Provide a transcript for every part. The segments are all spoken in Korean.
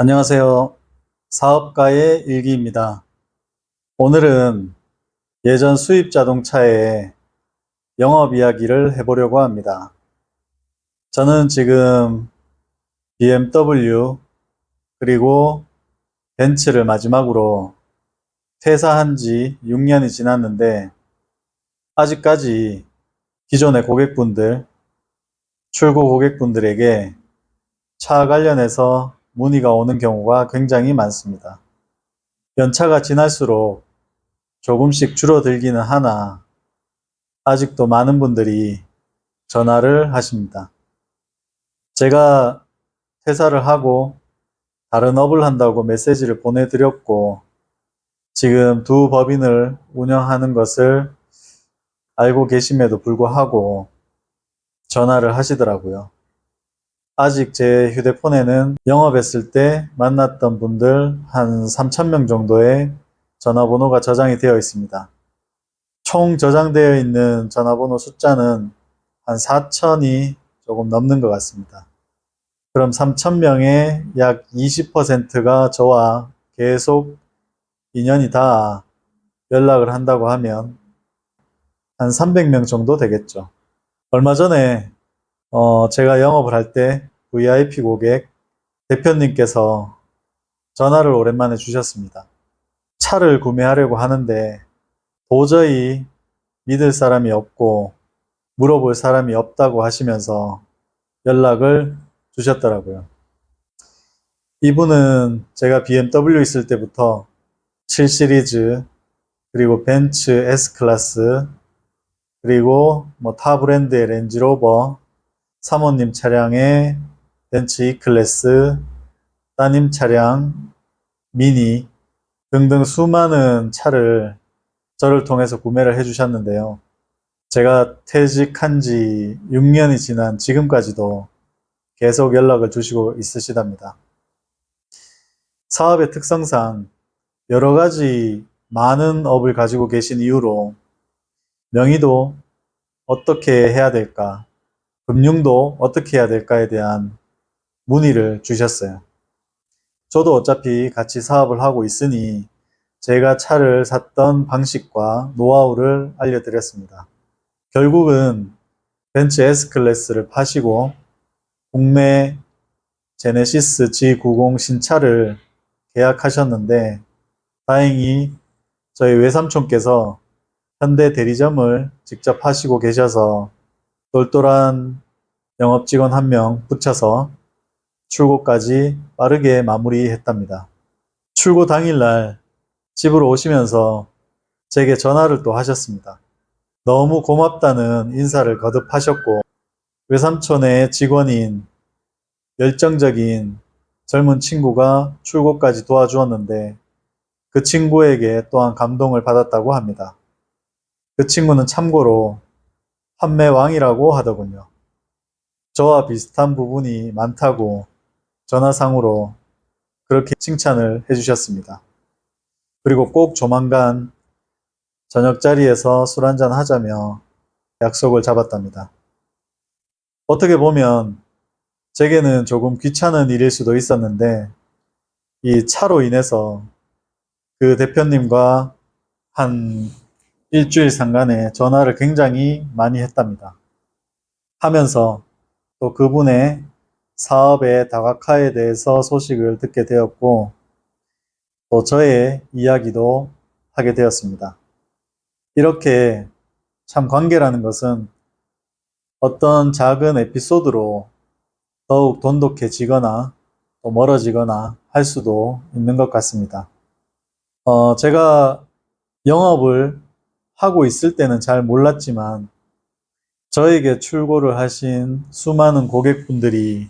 안녕하세요. 사업가의 일기입니다. 오늘은 예전 수입 자동차의 영업 이야기를 해보려고 합니다. 저는 지금 BMW 그리고 벤츠를 마지막으로 퇴사한 지 6년이 지났는데 아직까지 기존의 고객분들, 출고 고객분들에게 차 관련해서 문의가 오는 경우가 굉장히 많습니다. 연차가 지날수록 조금씩 줄어들기는 하나 아직도 많은 분들이 전화를 하십니다. 제가 퇴사를 하고 다른 업을 한다고 메시지를 보내드렸고 지금 두 법인을 운영하는 것을 알고 계심에도 불구하고 전화를 하시더라고요. 아직 제 휴대폰에는 영업했을 때 만났던 분들 한 3,000명 정도의 전화번호가 저장이 되어 있습니다. 총 저장되어 있는 전화번호 숫자는 한 4,000이 조금 넘는 것 같습니다. 그럼 3,000명의 약 20%가 저와 계속 인연이 다 연락을 한다고 하면 한 300명 정도 되겠죠. 얼마 전에 제가 영업을 할 때 VIP 고객 대표님께서 전화를 오랜만에 주셨습니다. 차를 구매하려고 하는데 도저히 믿을 사람이 없고 물어볼 사람이 없다고 하시면서 연락을 주셨더라고요. 이분은 제가 BMW 있을 때부터 7 시리즈 그리고 벤츠 S클래스 그리고 타 브랜드의 렌지로버, 사모님 차량의 벤츠 E클래스, 따님 차량, 미니 등등 수많은 차를 저를 통해서 구매를 해주셨는데요. 제가 퇴직한 지 6년이 지난 지금까지도 계속 연락을 주시고 있으시답니다. 사업의 특성상 여러 가지 많은 업을 가지고 계신 이유로 명의도 어떻게 해야 될까, 금융도 어떻게 해야 될까에 대한 문의를 주셨어요. 저도 어차피 같이 사업을 하고 있으니 제가 차를 샀던 방식과 노하우를 알려드렸습니다. 결국은 벤츠 S클래스를 파시고 국내 제네시스 G90 신차를 계약하셨는데 다행히 저희 외삼촌께서 현대 대리점을 직접 하시고 계셔서 똘똘한 영업직원 한 명 붙여서 출고까지 빠르게 마무리했답니다. 출고 당일날 집으로 오시면서 제게 전화를 또 하셨습니다. 너무 고맙다는 인사를 거듭 하셨고 외삼촌의 직원인 열정적인 젊은 친구가 출고까지 도와주었는데 그 친구에게 또한 감동을 받았다고 합니다. 그 친구는 참고로 판매왕이라고 하더군요. 저와 비슷한 부분이 많다고 전화상으로 그렇게 칭찬을 해주셨습니다. 그리고 꼭 조만간 저녁 자리에서 술 한잔 하자며 약속을 잡았답니다. 어떻게 보면 제게는 조금 귀찮은 일일 수도 있었는데 이 차로 인해서 그 대표님과 한 일주일 상간에 전화를 굉장히 많이 했답니다. 하면서 또 그분의 사업의 다각화에 대해서 소식을 듣게 되었고 또 저의 이야기도 하게 되었습니다. 이렇게 참 관계라는 것은 어떤 작은 에피소드로 더욱 돈독해지거나 또 멀어지거나 할 수도 있는 것 같습니다. 제가 영업을 하고 있을 때는 잘 몰랐지만 저에게 출고를 하신 수많은 고객분들이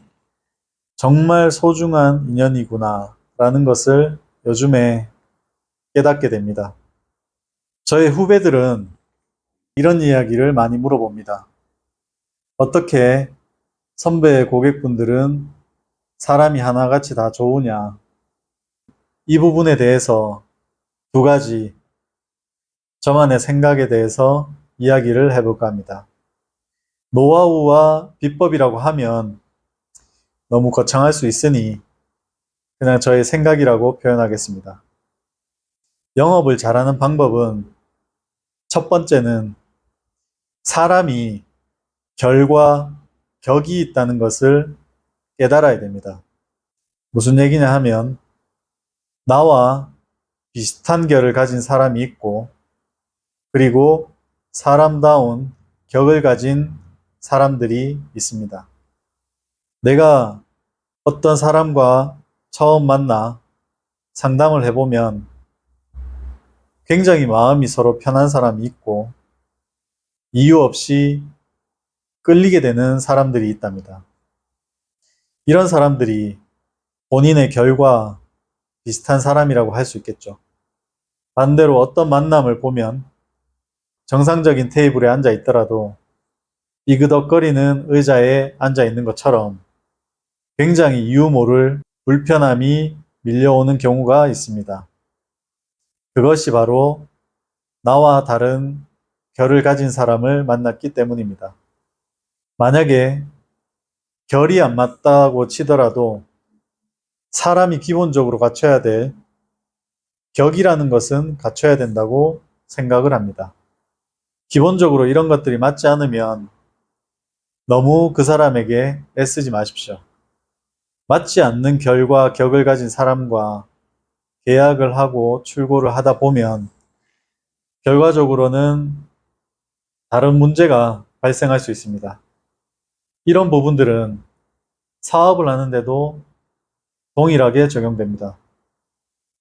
정말 소중한 인연이구나 라는 것을 요즘에 깨닫게 됩니다. 저의 후배들은 이런 이야기를 많이 물어봅니다. 어떻게 선배 고객분들은 사람이 하나같이 다 좋으냐? 이 부분에 대해서 두 가지 저만의 생각에 대해서 이야기를 해볼까 합니다. 노하우와 비법이라고 하면 너무 거창할 수 있으니 그냥 저의 생각이라고 표현하겠습니다. 영업을 잘하는 방법은 첫 번째는 사람이 결과, 격이 있다는 것을 깨달아야 됩니다. 무슨 얘기냐 하면 나와 비슷한 결을 가진 사람이 있고 그리고 사람다운 격을 가진 사람들이 있습니다. 내가 어떤 사람과 처음 만나 상담을 해보면 굉장히 마음이 서로 편한 사람이 있고 이유 없이 끌리게 되는 사람들이 있답니다. 이런 사람들이 본인의 결과 비슷한 사람이라고 할 수 있겠죠. 반대로 어떤 만남을 보면 정상적인 테이블에 앉아 있더라도 삐그덕거리는 의자에 앉아 있는 것처럼 굉장히 이유 모를 불편함이 밀려오는 경우가 있습니다. 그것이 바로 나와 다른 결을 가진 사람을 만났기 때문입니다. 만약에 결이 안 맞다고 치더라도 사람이 기본적으로 갖춰야 될 격이라는 것은 갖춰야 된다고 생각을 합니다. 기본적으로 이런 것들이 맞지 않으면 너무 그 사람에게 애쓰지 마십시오. 맞지 않는 결과 격을 가진 사람과 계약을 하고 출고를 하다 보면 결과적으로는 다른 문제가 발생할 수 있습니다. 이런 부분들은 사업을 하는데도 동일하게 적용됩니다.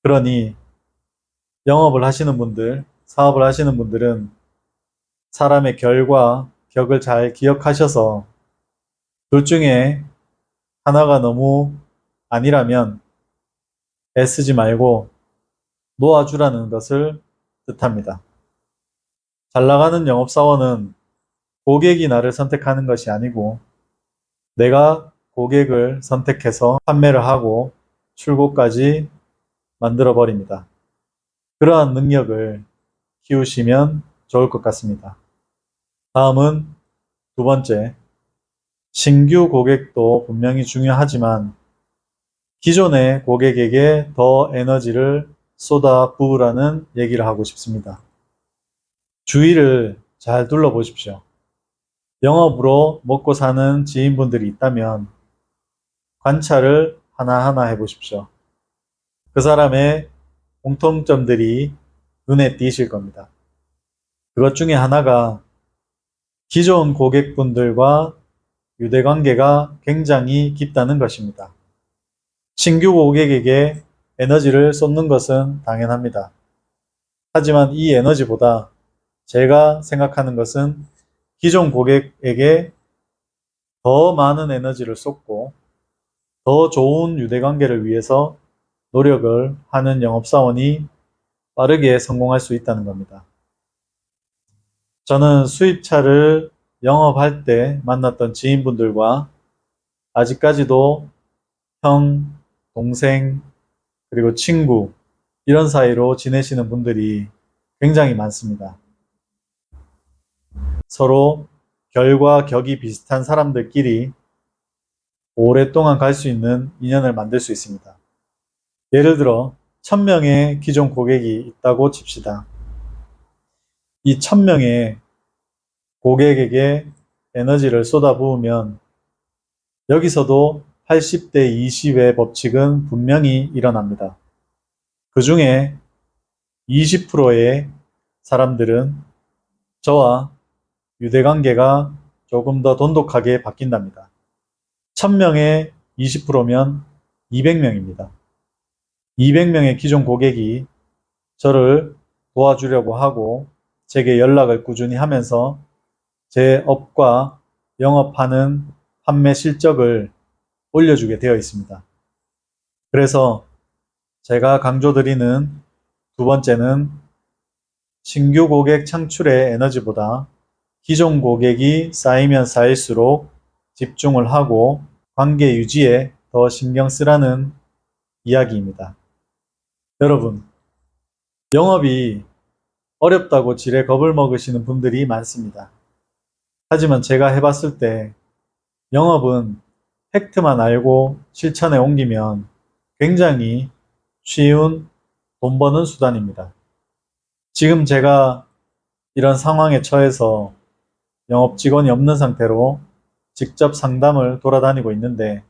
그러니 영업을 하시는 분들, 사업을 하시는 분들은 사람의 결과 격을 잘 기억하셔서 둘 중에 하나가 너무 아니라면 애쓰지 말고 놓아주라는 것을 뜻합니다. 잘 나가는 영업사원은 고객이 나를 선택하는 것이 아니고 내가 고객을 선택해서 판매를 하고 출고까지 만들어 버립니다. 그러한 능력을 키우시면 좋을 것 같습니다. 다음은 두 번째, 신규 고객도 분명히 중요하지만 기존의 고객에게 더 에너지를 쏟아 부으라는 얘기를 하고 싶습니다. 주위를 잘 둘러보십시오. 영업으로 먹고 사는 지인분들이 있다면 관찰을 하나하나 해보십시오. 그 사람의 공통점들이 눈에 띄실 겁니다. 그것 중에 하나가 기존 고객분들과 유대관계가 굉장히 깊다는 것입니다. 신규 고객에게 에너지를 쏟는 것은 당연합니다. 하지만 이 에너지보다 제가 생각하는 것은 기존 고객에게 더 많은 에너지를 쏟고 더 좋은 유대관계를 위해서 노력을 하는 영업사원이 빠르게 성공할 수 있다는 겁니다. 저는 수입차를 영업할 때 만났던 지인분들과 아직까지도 형, 동생, 그리고 친구 이런 사이로 지내시는 분들이 굉장히 많습니다. 서로 결과 격이 비슷한 사람들끼리 오랫동안 갈 수 있는 인연을 만들 수 있습니다. 예를 들어 1000명의 기존 고객이 있다고 칩시다. 이 1000명의 고객에게 에너지를 쏟아부으면 여기서도 80대 20의 법칙은 분명히 일어납니다. 그 중에 20%의 사람들은 저와 유대관계가 조금 더 돈독하게 바뀐답니다. 1000명의 20%면 200명입니다. 200명의 기존 고객이 저를 도와주려고 하고 제게 연락을 꾸준히 하면서 제 업과 영업하는 판매 실적을 올려주게 되어 있습니다. 그래서 제가 강조드리는 두 번째는 신규 고객 창출의 에너지보다 기존 고객이 쌓이면 쌓일수록 집중을 하고 관계 유지에 더 신경 쓰라는 이야기입니다. 여러분, 영업이 어렵다고 지레 겁을 먹으시는 분들이 많습니다. 하지만 제가 해봤을 때 영업은 팩트만 알고 실천에 옮기면 굉장히 쉬운 돈 버는 수단입니다. 지금 제가 이런 상황에 처해서 영업 직원이 없는 상태로 직접 상담을 돌아다니고 있는데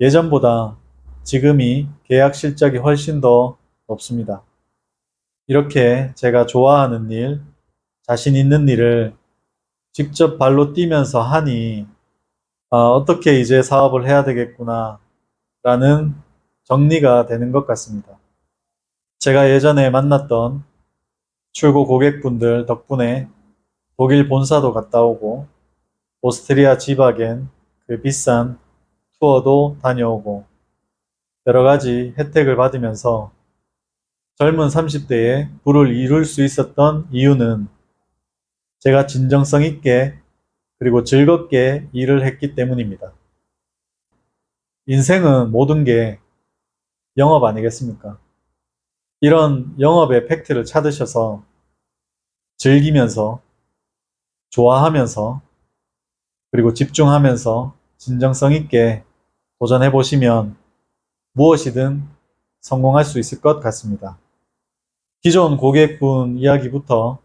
예전보다 지금이 계약 실적이 훨씬 더 높습니다. 이렇게 제가 좋아하는 일, 자신 있는 일을 직접 발로 뛰면서 하니 어떻게 이제 사업을 해야 되겠구나 라는 정리가 되는 것 같습니다. 제가 예전에 만났던 출고 고객분들 덕분에 독일 본사도 갔다 오고 오스트리아 지바겐 그 비싼 투어도 다녀오고 여러 가지 혜택을 받으면서 젊은 30대에 부를 이룰 수 있었던 이유는 제가 진정성 있게 그리고 즐겁게 일을 했기 때문입니다. 인생은 모든 게 영업 아니겠습니까? 이런 영업의 팩트를 찾으셔서 즐기면서 좋아하면서 그리고 집중하면서 진정성 있게 도전해 보시면 무엇이든 성공할 수 있을 것 같습니다. 기존 고객분 이야기부터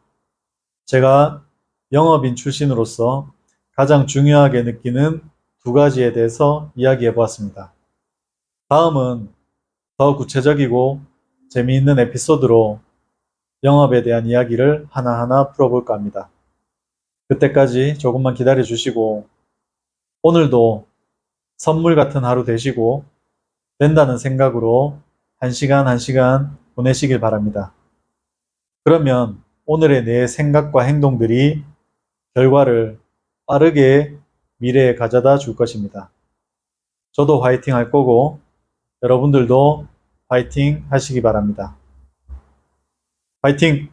제가 영업인 출신으로서 가장 중요하게 느끼는 두 가지에 대해서 이야기해 보았습니다. 다음은 더 구체적이고 재미있는 에피소드로 영업에 대한 이야기를 하나하나 풀어볼까 합니다. 그때까지 조금만 기다려 주시고 오늘도 선물 같은 하루 되시고 된다는 생각으로 한 시간 한 시간 보내시길 바랍니다. 그러면 오늘의 내 생각과 행동들이 결과를 빠르게 미래에 가져다 줄 것입니다. 저도 화이팅 할 거고 여러분들도 화이팅 하시기 바랍니다. 화이팅!